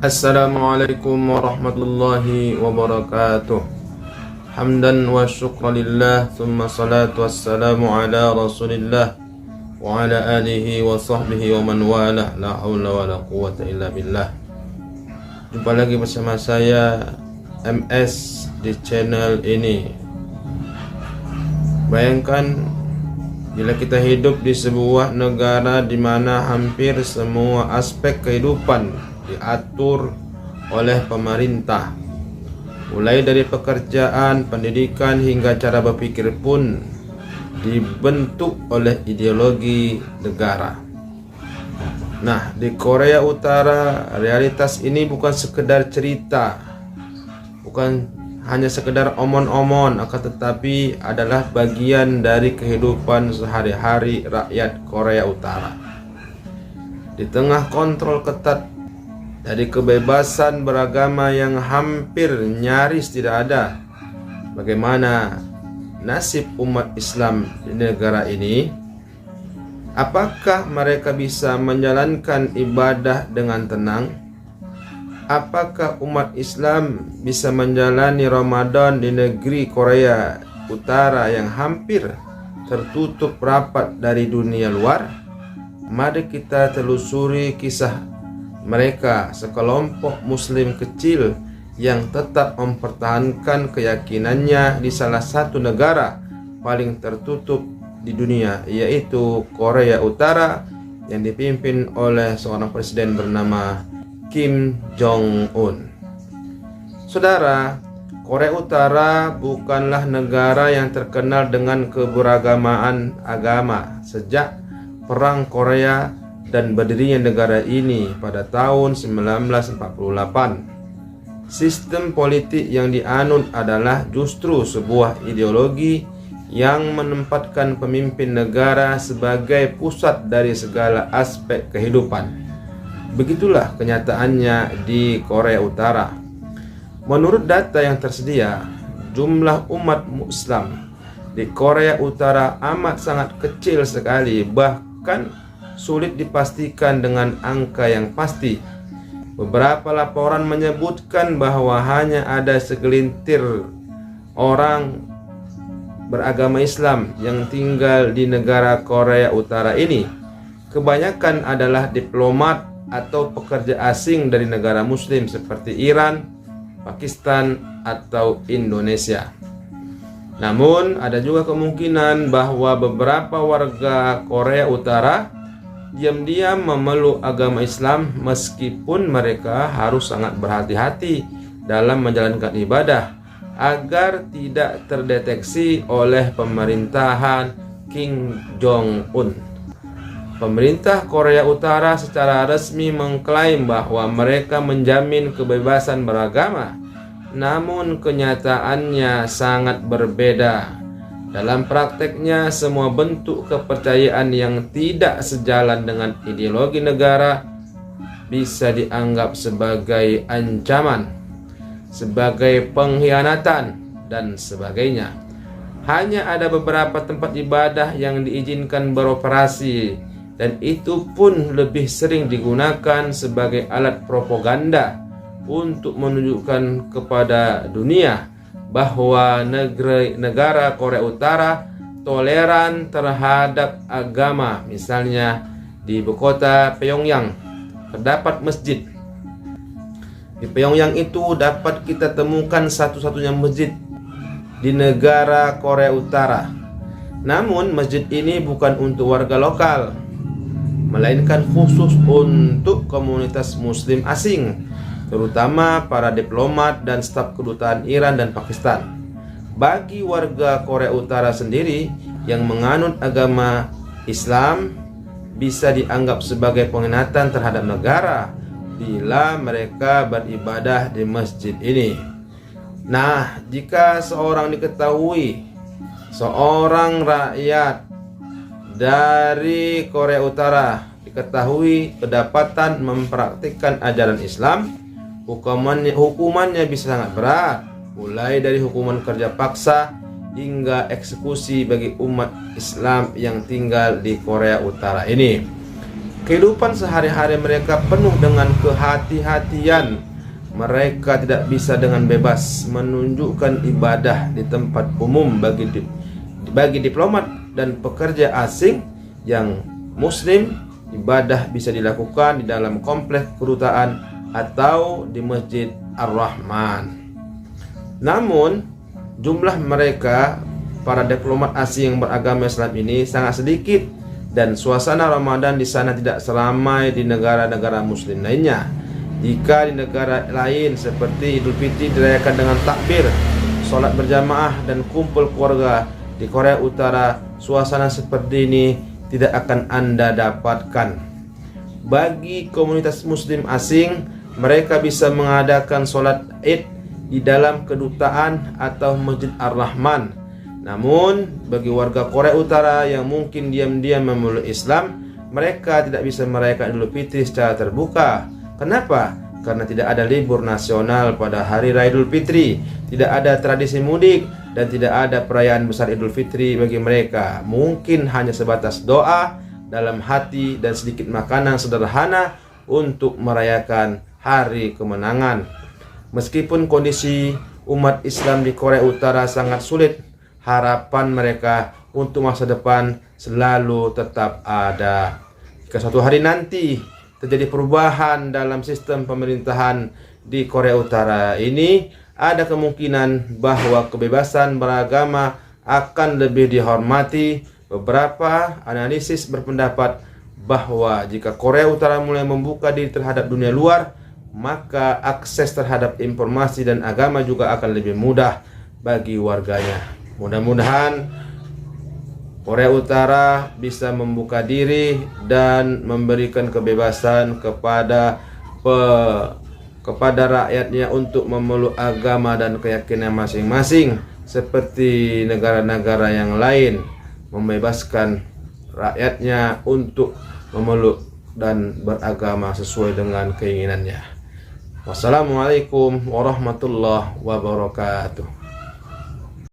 Assalamualaikum warahmatullahi wabarakatuh. Hamdan wa syukra lillah, thumma salatu wassalamu ala rasulillah wa ala alihi wa sahbihi wa man wala, la hawla wa la quwwata illa billah. Jumpa lagi bersama saya MS di channel ini. Bayangkan bila kita hidup di sebuah negara di mana hampir semua aspek kehidupan diatur oleh pemerintah, mulai dari pekerjaan, pendidikan hingga cara berpikir pun dibentuk oleh ideologi negara. Nah, di Korea Utara realitas ini bukan sekedar cerita, bukan hanya sekedar omon-omon, akan tetapi adalah bagian dari kehidupan sehari-hari rakyat Korea Utara. Di tengah kontrol ketat dari kebebasan beragama yang hampir nyaris tidak ada, bagaimana nasib umat Islam di negara ini? Apakah mereka bisa menjalankan ibadah dengan tenang? Apakah umat Islam bisa menjalani Ramadan di negeri Korea Utara yang hampir tertutup rapat dari dunia luar? Mari kita telusuri kisah mereka, sekelompok muslim kecil yang tetap mempertahankan keyakinannya di salah satu negara paling tertutup di dunia, yaitu Korea Utara, yang dipimpin oleh seorang presiden bernama Kim Jong-un. Saudara, Korea Utara bukanlah negara yang terkenal dengan keberagamaan agama. Sejak Perang Korea dan berdirinya negara ini pada tahun 1948, sistem politik yang dianut adalah justru sebuah ideologi yang menempatkan pemimpin negara sebagai pusat dari segala aspek kehidupan. Begitulah kenyataannya di Korea Utara. Menurut data yang tersedia, jumlah umat Islam di Korea Utara amat sangat kecil sekali, bahkan sulit dipastikan dengan angka yang pasti. Beberapa laporan menyebutkan bahwa hanya ada segelintir orang beragama Islam yang tinggal di negara Korea Utara ini. Kebanyakan adalah diplomat atau pekerja asing dari negara muslim seperti Iran, Pakistan, atau Indonesia. Namun ada juga kemungkinan bahwa beberapa warga Korea Utara diam-diam memeluk agama Islam meskipun mereka harus sangat berhati-hati dalam menjalankan ibadah agar tidak terdeteksi oleh pemerintahan Kim Jong-un. Pemerintah Korea Utara secara resmi mengklaim bahwa mereka menjamin kebebasan beragama, namun kenyataannya sangat berbeda. Dalam prakteknya, semua bentuk kepercayaan yang tidak sejalan dengan ideologi negara bisa dianggap sebagai ancaman, sebagai pengkhianatan, dan sebagainya. Hanya ada beberapa tempat ibadah yang diizinkan beroperasi, dan itu pun lebih sering digunakan sebagai alat propaganda untuk menunjukkan kepada dunia bahwa negara Korea Utara toleran terhadap agama. Misalnya di ibu kota Pyongyang terdapat masjid. Di Pyongyang itu dapat kita temukan satu-satunya masjid di negara Korea Utara. Namun masjid ini bukan untuk warga lokal, melainkan khusus untuk komunitas muslim asing, terutama para diplomat dan staf kedutaan Iran dan Pakistan. Bagi warga Korea Utara sendiri yang menganut agama Islam, bisa dianggap sebagai pengkhianatan terhadap negara bila mereka beribadah di masjid ini. Nah, jika seorang rakyat dari Korea Utara diketahui kedapatan mempraktikkan ajaran Islam, hukumannya bisa sangat berat, mulai dari hukuman kerja paksa hingga eksekusi bagi umat Islam yang tinggal di Korea Utara ini. Kehidupan sehari-hari mereka penuh dengan kehati-hatian. Mereka tidak bisa dengan bebas menunjukkan ibadah di tempat umum bagi diplomat dan pekerja asing yang muslim. Ibadah bisa dilakukan di dalam kompleks kedutaan atau di Masjid Ar-Rahman. Namun jumlah mereka, para diplomat asing yang beragama Islam ini, sangat sedikit, dan suasana Ramadan di sana tidak seramai di negara-negara muslim lainnya. Jika di negara lain seperti Idul Fitri dirayakan dengan takbir, sholat berjamaah dan kumpul keluarga, di Korea Utara suasana seperti ini tidak akan Anda dapatkan. Bagi komunitas muslim asing, mereka bisa mengadakan sholat Id di dalam kedutaan atau Masjid Ar-Rahman. Namun bagi warga Korea Utara yang mungkin diam-diam memeluk Islam, mereka tidak bisa merayakan Idul Fitri secara terbuka. Kenapa? Karena tidak ada libur nasional pada hari raya Idul Fitri, tidak ada tradisi mudik, dan tidak ada perayaan besar Idul Fitri bagi mereka. Mungkin hanya sebatas doa dalam hati dan sedikit makanan sederhana untuk merayakan hari kemenangan. Meskipun kondisi umat Islam di Korea Utara sangat sulit, harapan mereka untuk masa depan selalu tetap ada. Jika suatu hari nanti terjadi perubahan dalam sistem pemerintahan di Korea Utara ini, ada kemungkinan bahwa kebebasan beragama akan lebih dihormati. Beberapa analisis berpendapat bahwa jika Korea Utara mulai membuka diri terhadap dunia luar, maka akses terhadap informasi dan agama juga akan lebih mudah bagi warganya. Mudah-mudahan Korea Utara bisa membuka diri dan memberikan kebebasan kepada rakyatnya untuk memeluk agama dan keyakinan masing-masing, seperti negara-negara yang lain membebaskan rakyatnya untuk memeluk dan beragama sesuai dengan keinginannya. Wassalamualaikum warahmatullahi wabarakatuh.